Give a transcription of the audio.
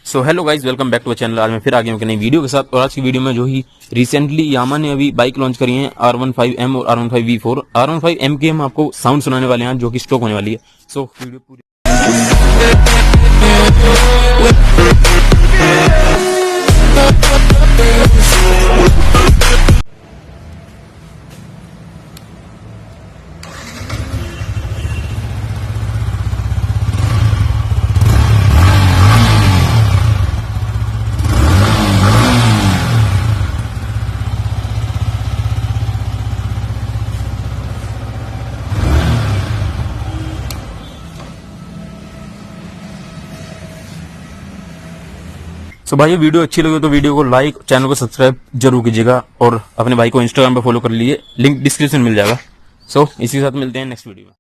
So hello guys, welcome back to channel. आज मैं फिर आ गया हूँ नई वीडियो के साथ। और आज की वीडियो में जो ही रिसेंटली यामा ने अभी बाइक लॉन्च करी है R15M और R15V4। R15M की हम आपको साउंड सुनाने वाले हैं जो कि स्टॉक होने वाली है। सो वीडियो पूरी सो भाई, ये वीडियो अच्छी लगी तो वीडियो को लाइक, चैनल को सब्सक्राइब जरूर कीजिएगा और अपने भाई को इंस्टाग्राम पे फॉलो कर लीजिए, लिंक डिस्क्रिप्शन मिल जाएगा। सो इसी के साथ मिलते हैं नेक्स्ट वीडियो में।